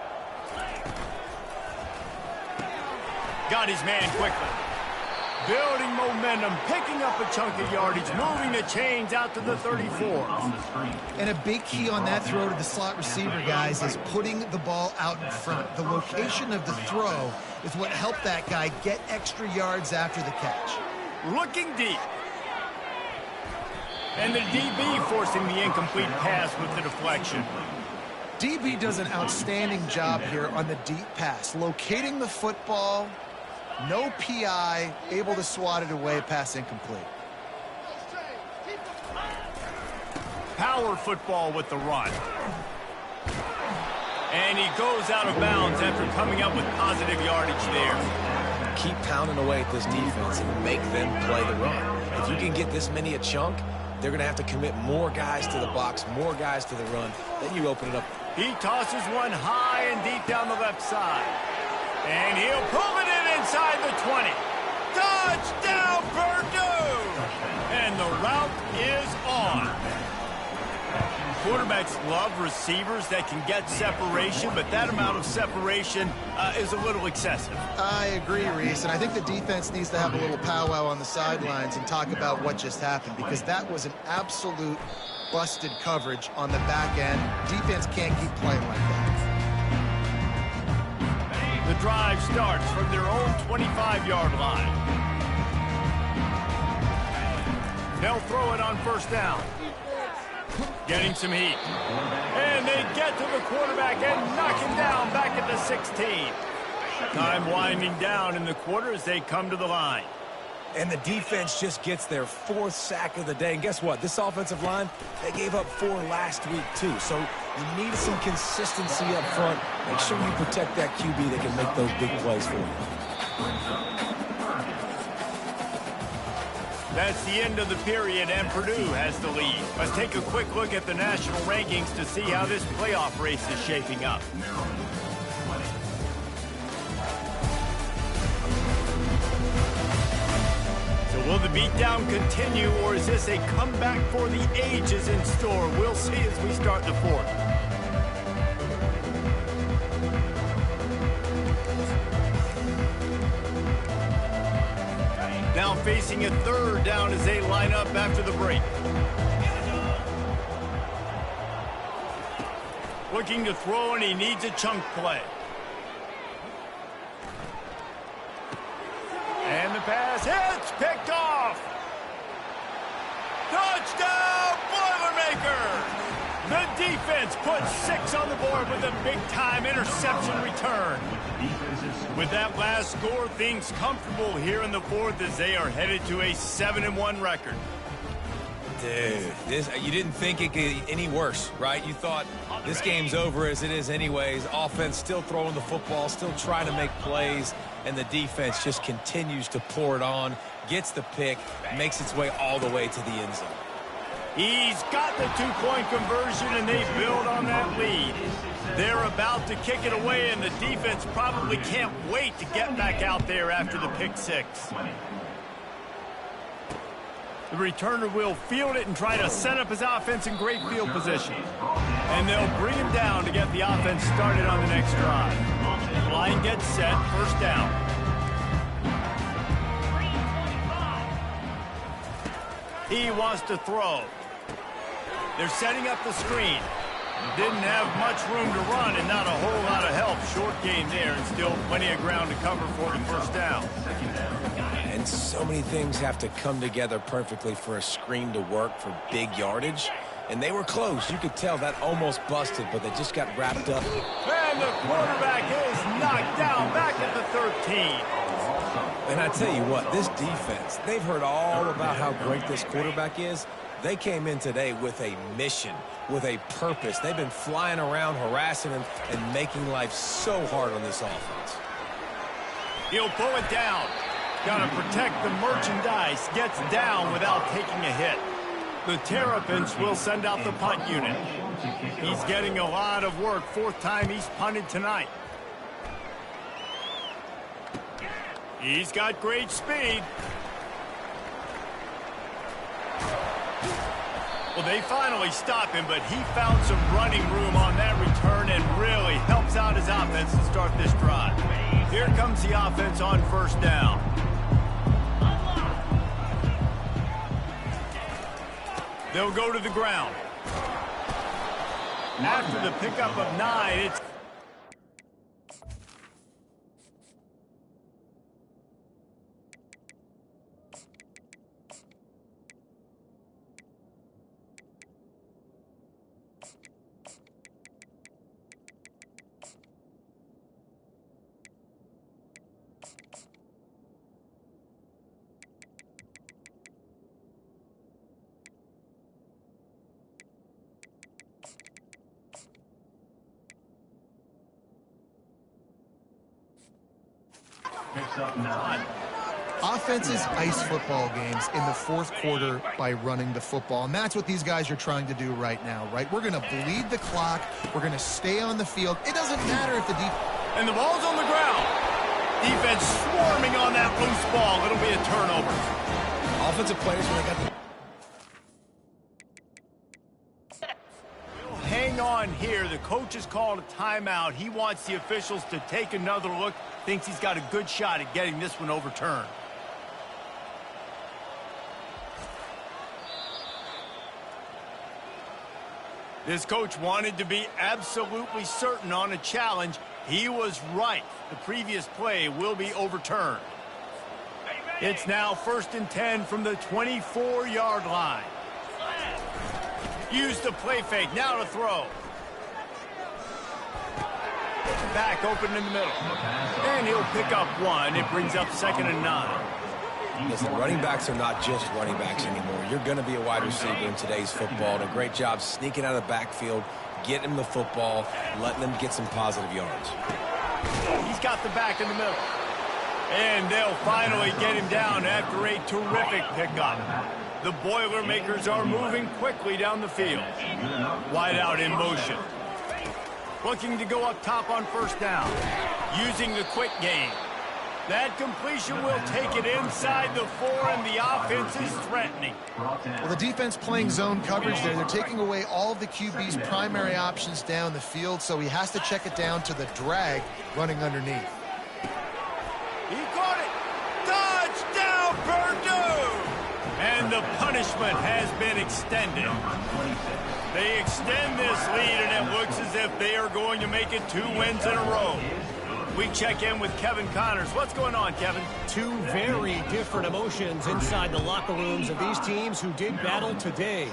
Got his man quickly. Building momentum, picking up a chunk of yardage, moving the chains out to the 34. And a big key on that throw to the slot receiver, guys, is putting the ball out in front. The location of the throw is what helped that guy get extra yards after the catch. Looking deep. And the DB forcing the incomplete pass with the deflection. DB does an outstanding job here on the deep pass, locating the football. No PI, able to swat it away, pass incomplete. Power football with the run. And he goes out of bounds after coming up with positive yardage there. Keep pounding away at this defense and make them play the run. If you can get this many a chunk, they're going to have to commit more guys to the box, more guys to the run. Then you open it up. He tosses one high and deep down the left side. And he'll pull it in inside the 20. Touchdown, Purdue! And the route is on. Quarterbacks love receivers that can get separation, but that amount of separation is a little excessive. I agree, Reese, and I think the defense needs to have a little powwow on the sidelines and talk about what just happened, because that was an absolute busted coverage on the back end. Defense can't keep playing like that. The drive starts from their own 25-yard line. They'll throw it on first down. Getting some heat. And they get to the quarterback and knock him down back at the 16. Time winding down in the quarter as they come to the line. And the defense just gets their fourth sack of the day. And guess what? This offensive line, they gave up 4 last week too. So you need some consistency up front. Make sure you protect that QB that can make those big plays for you. That's the end of the period, and Purdue has the lead. Let's take a quick look at the national rankings to see how this playoff race is shaping up. So will the beatdown continue, or is this a comeback for the ages in store? We'll see as we start the fourth. Now facing a third down as they line up after the break. Looking to throw, and he needs a chunk play. And the pass hits, picked off. Touchdown, Boilermaker! The defense puts 6 on the board with a big-time interception return. With that last score, things comfortable here in the fourth as they are headed to a 7-1 record. Dude, you didn't think it could get any worse, right? You thought this game's over as it is anyways. Offense still throwing the football, still trying to make plays, and the defense just continues to pour it on, gets the pick, makes its way all the way to the end zone. He's got the 2-point conversion, and they build on that lead. They're about to kick it away, and the defense probably can't wait to get back out there after the pick 6. The returner will field it and try to set up his offense in great field position. And they'll bring him down to get the offense started on the next drive. Line gets set, first down. He wants to throw. They're setting up the screen. Didn't have much room to run and not a whole lot of help. Short game there and still plenty of ground to cover for the first down. And so many things have to come together perfectly for a screen to work for big yardage. And they were close. You could tell that almost busted, but they just got wrapped up. And the quarterback is knocked down back at the 13. And I tell you what, this defense, they've heard all about how great this quarterback is. They came in today with a mission, with a purpose. They've been flying around, harassing him, and making life so hard on this offense. He'll pull it down. Got to protect the merchandise. Gets down without taking a hit. The Terrapins will send out the punt unit. He's getting a lot of work. Fourth time he's punted tonight. He's got great speed. Well, they finally stop him, but he found some running room on that return and really helps out his offense to start this drive. Here comes the offense on first down. They'll go to the ground. After the pickup of 9, it's Picks up 9. Offenses ice football games in the fourth quarter by running the football, and that's what these guys are trying to do right now, right? We're going to bleed the clock. We're going to stay on the field. It doesn't matter if the defense... And the ball's on the ground. Defense swarming on that loose ball. It'll be a turnover. Offensive players, when they got the... Hang on here. The coach has called a timeout. He wants the officials to take another look. Thinks he's got a good shot at getting this one overturned. This coach wanted to be absolutely certain on a challenge. He was right. The previous play will be overturned. It's now 1st and 10 from the 24-yard line. Use the play fake. Now to throw. Back open in the middle. And he'll pick up 1. It brings up 2nd and 9. Listen, running backs are not just running backs anymore. You're going to be a wide receiver in today's football. And a great job sneaking out of the backfield, getting him the football, letting them get some positive yards. He's got the back in the middle. And they'll finally get him down after a terrific pickup. The Boilermakers are moving quickly down the field. Wide out in motion. Looking to go up top on first down. Using the quick game. That completion will take it inside the 4, and the offense is threatening. Well, the defense playing zone coverage there. They're taking away all of the QB's primary options down the field, so he has to check it down to the drag running underneath. He caught it. Touchdown, Purdue! And the punishment has been extended. They extend this lead, and it looks as if they are going to make it 2 wins in a row. We check in with Kevin Connors. What's going on, Kevin? 2 very different emotions inside the locker rooms of these teams who did battle today.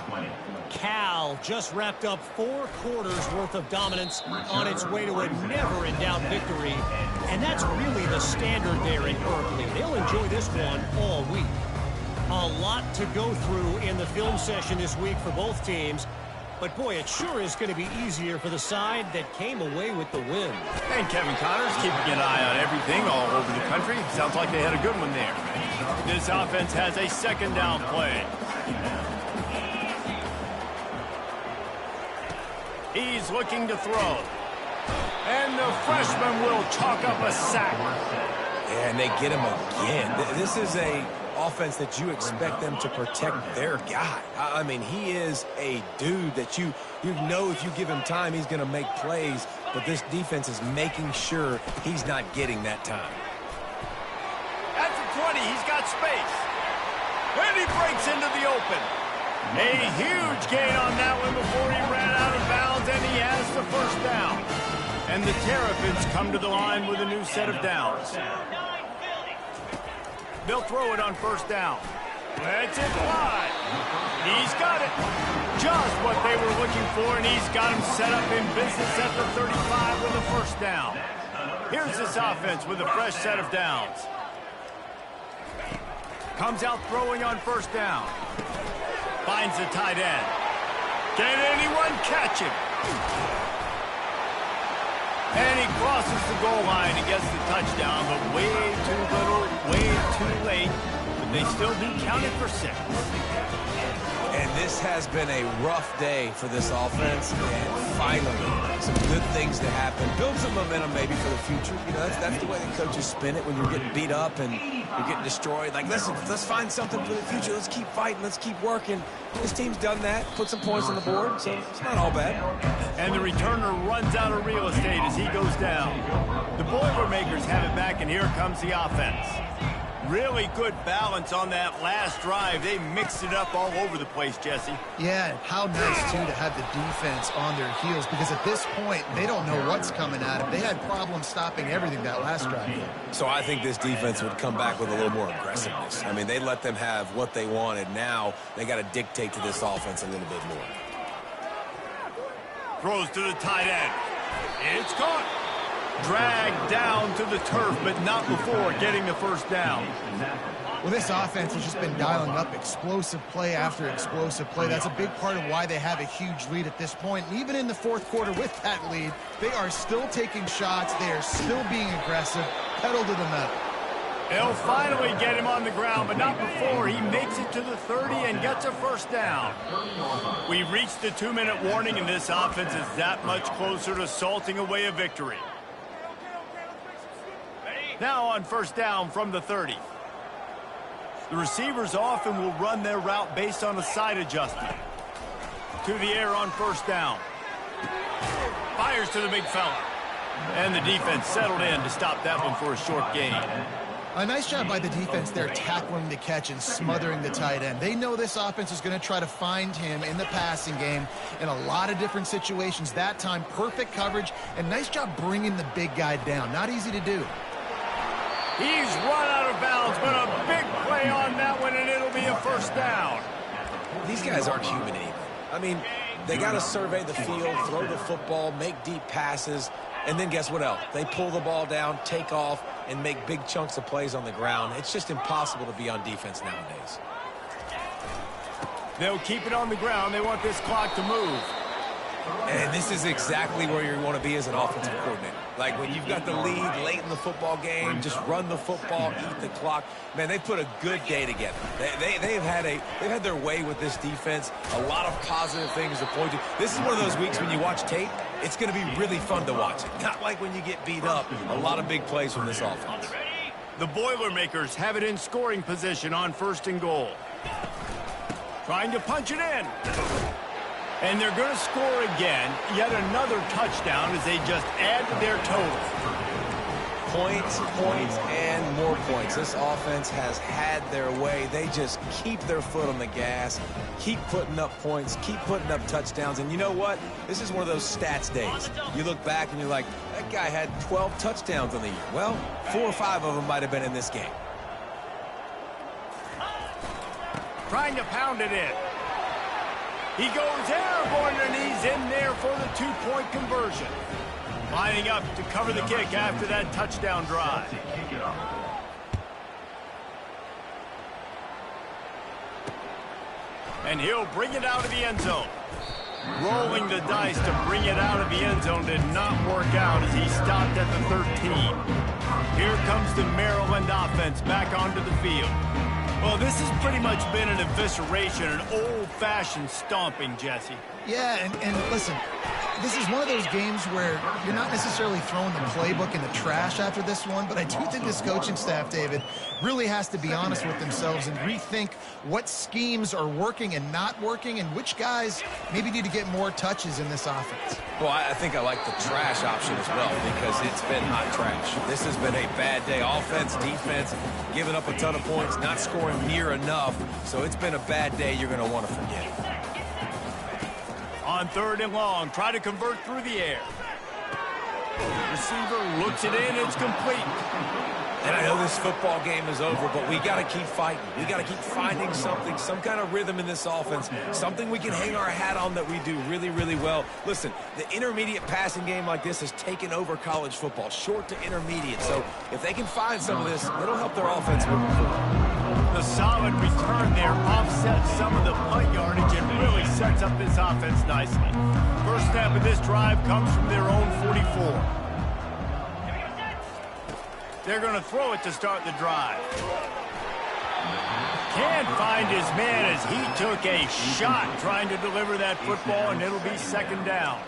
Cal just wrapped up 4 quarters worth of dominance on its way to a never-in-doubt victory. And that's really the standard there in Berkeley. They'll enjoy this one all week. A lot to go through in the film session this week for both teams. But, boy, it sure is going to be easier for the side that came away with the win. And Kevin Connors keeping an eye on everything all over the country. Sounds like they had a good one there. This offense has a 2nd down play. He's looking to throw. And the freshman will chalk up a sack. And they get him again. This is a offense that you expect them to protect their guy. I mean, he is a dude that you know if you give him time, he's going to make plays, but this defense is making sure he's not getting that time. At the 20, he's got space. And he breaks into the open. A huge gain on that one before he ran out of bounds, and he has the first down. And the Terrapins come to the line with a new set of downs. They'll throw it on first down. That's it wide. He's got it. Just what they were looking for, and he's got him set up in business at the 35 with a first down. Here's this offense with a fresh set of downs. Comes out throwing on first down. Finds the tight end. Can anyone catch him? And he crosses the goal line and gets the touchdown, but way too little, way too late. But they still do count it for 6. And this has been a rough day for this offense, and finally, some good things to happen. Build some momentum maybe for the future. You know, that's the way the coaches spin it when you're getting beat up and you're getting destroyed. Like, listen, let's find something for the future. Let's keep fighting. Let's keep working. This team's done that, put some points on the board, so it's not all bad. And the returner runs out of real estate as he goes down. The Boilermakers have it back, and here comes the offense. Really good balance on that last drive. They mixed it up all over the place, Jesse. Yeah, how nice, too, to have the defense on their heels, because at this point, they don't know what's coming at them. They had problems stopping everything that last drive. So I think this defense would come back with a little more aggressiveness. I mean, they let them have what they wanted. Now they got to dictate to this offense a little bit more. Throws to the tight end. It's caught. Dragged down to the turf, but not before getting the first down. Well, this offense has just been dialing up explosive play after explosive play. That's a big part of why they have a huge lead at this point. And even in the fourth quarter with that lead, they are still taking shots. They are still being aggressive, pedal to the metal. They'll finally get him on the ground, but not before he makes it to the 30 and gets a first down. We've reached the 2-minute warning, and this offense is that much closer to salting away a victory. Now on first down from the 30. The receivers often will run their route based on a side adjustment. To the air on first down. Fires to the big fella. And the defense settled in to stop that one for a short gain. A nice job by the defense there, tackling the catch and smothering the tight end. They know this offense is going to try to find him in the passing game in a lot of different situations. That time, perfect coverage, and nice job bringing the big guy down. Not easy to do. He's run out of bounds, but a big play on that one, and it'll be a first down. These guys aren't human either. I mean, they got to survey the field, throw the football, make deep passes, and then guess what else? They pull the ball down, take off, and make big chunks of plays on the ground. It's just impossible to be on defense nowadays. They'll keep it on the ground. They want this clock to move. And this is exactly where you want to be as an offensive coordinator. Like when you've got the lead late in the football game, just run the football, eat the clock. Man, they put a good day together. They've had their way with this defense. A lot of positive things to point to. This is one of those weeks when you watch tape, it's going to be really fun to watch it. Not like when you get beat up. A lot of big plays from this offense. The Boilermakers have it in scoring position on first and goal. Trying to punch it in. And they're going to score again. Yet another touchdown as they just add to their total. Points, points, and more points. This offense has had their way. They just keep their foot on the gas, keep putting up points, keep putting up touchdowns. And you know what? This is one of those stats days. You look back and you're like, that guy had 12 touchdowns on the year. Well, 4 or 5 of them might have been in this game. Trying to pound it in. He goes airborne, and he's in there for the 2-point conversion. Lining up to cover the kick after that touchdown drive. And he'll bring it out of the end zone. Rolling the dice to bring it out of the end zone did not work out as he stopped at the 13. Here comes the Maryland offense back onto the field. Well, this has pretty much been an evisceration, an old-fashioned stomping, Jesse. Yeah, and listen, this is one of those games where you're not necessarily throwing the playbook in the trash after this one, but I do think this coaching staff, David, really has to be honest with themselves and rethink what schemes are working and not working and which guys maybe need to get more touches in this offense. Well, I think I like the trash option as well because it's been hot trash. This has been a bad day. Offense, defense, giving up a ton of points, not scoring near enough. So it's been a bad day you're going to want to forget. On 3rd and long, try to convert through the air. Receiver looks it in, it's complete. And I know this football game is over, but we got to keep fighting. We got to keep finding something, some kind of rhythm in this offense, something we can hang our hat on that we do really, really well. Listen, the intermediate passing game like this has taken over college football, short to intermediate. So if they can find some of this, it'll help their offense move forward. The solid return there offsets some of the punt yardage and really sets up this offense nicely. First snap of this drive comes from their own 44. They're going to throw it to start the drive. Can't find his man as he took a shot trying to deliver that football, and it'll be 2nd down.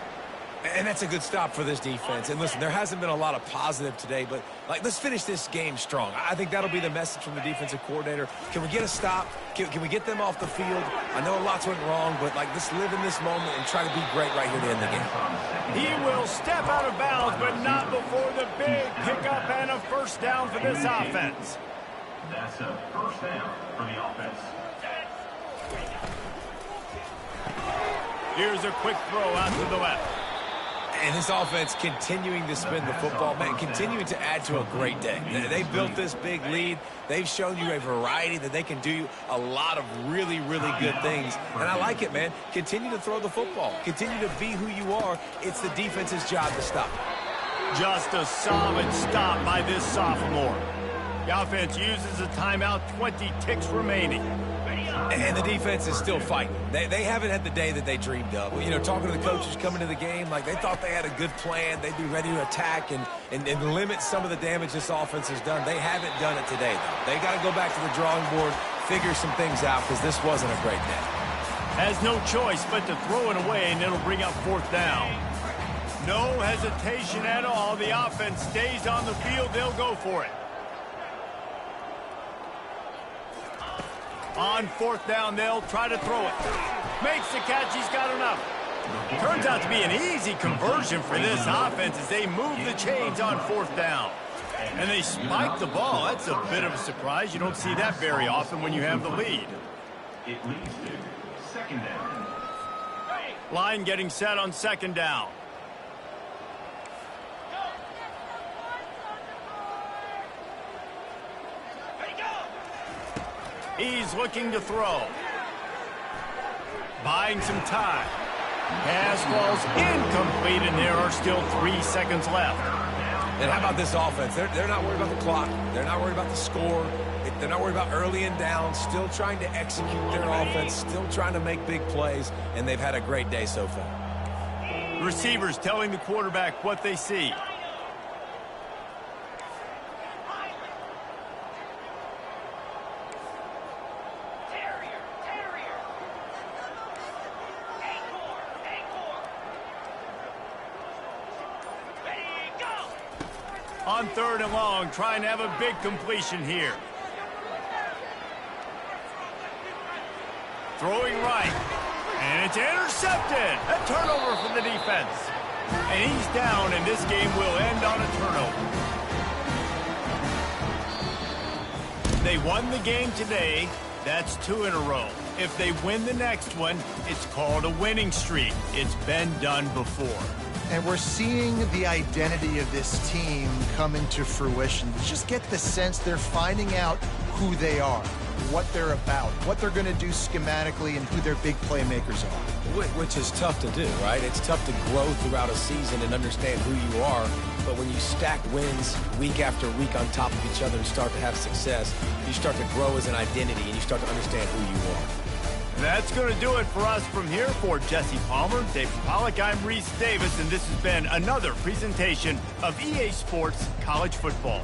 And that's a good stop for this defense. And listen, there hasn't been a lot of positive today, but let's finish this game strong. I think that'll be the message from the defensive coordinator. Can we get a stop? Can we get them off the field? I know lots went wrong, but let's live in this moment and try to be great right here to end the game. He will step out of bounds, but not before the big pickup and a 1st down for this offense. That's a 1st down for the offense. Here's a quick throw out to the left. And this offense continuing to spin the football, man, continuing to add to a great day. They built this big lead. They've shown you a variety that they can do a lot of really, really good things. And I like it, man. Continue to throw the football. Continue to be who you are. It's the defense's job to stop. Just a solid stop by this sophomore. The offense uses a timeout, 20 ticks remaining. And the defense is still fighting. They haven't had the day that they dreamed of. You know, talking to the coaches coming to the game, they thought they had a good plan. They'd be ready to attack and limit some of the damage this offense has done. They haven't done it today, though. They got to go back to the drawing board, figure some things out, because this wasn't a great day. Has no choice but to throw it away, and it'll bring up 4th down. No hesitation at all. The offense stays on the field. They'll go for it. On 4th down, they'll try to throw it. Makes the catch. He's got enough. Turns out to be an easy conversion for this offense as they move the chains on 4th down. And they spike the ball. That's a bit of a surprise. You don't see that very often when you have the lead. It leads to 2nd down. Line getting set on 2nd down. He's looking to throw. Buying some time. Pass falls incomplete, and there are still 3 seconds left. And how about this offense? They're not worried about the clock. They're not worried about the score. They're not worried about early and down. Still trying to execute their offense. Still trying to make big plays, and they've had a great day so far. The receivers telling the quarterback what they see. On 3rd and long, trying to have a big completion here. Throwing right. And it's intercepted. A turnover for the defense. And he's down, and this game will end on a turnover. They won the game today. That's 2 in a row. If they win the next one, it's called a winning streak. It's been done before. And we're seeing the identity of this team come into fruition. You just get the sense they're finding out who they are, what they're about, what they're going to do schematically, and who their big playmakers are. Which is tough to do, right? It's tough to grow throughout a season and understand who you are. But when you stack wins week after week on top of each other and start to have success, you start to grow as an identity and you start to understand who you are. That's going to do it for us from here. For Jesse Palmer, David Pollack, I'm Reese Davis, and this has been another presentation of EA Sports College Football.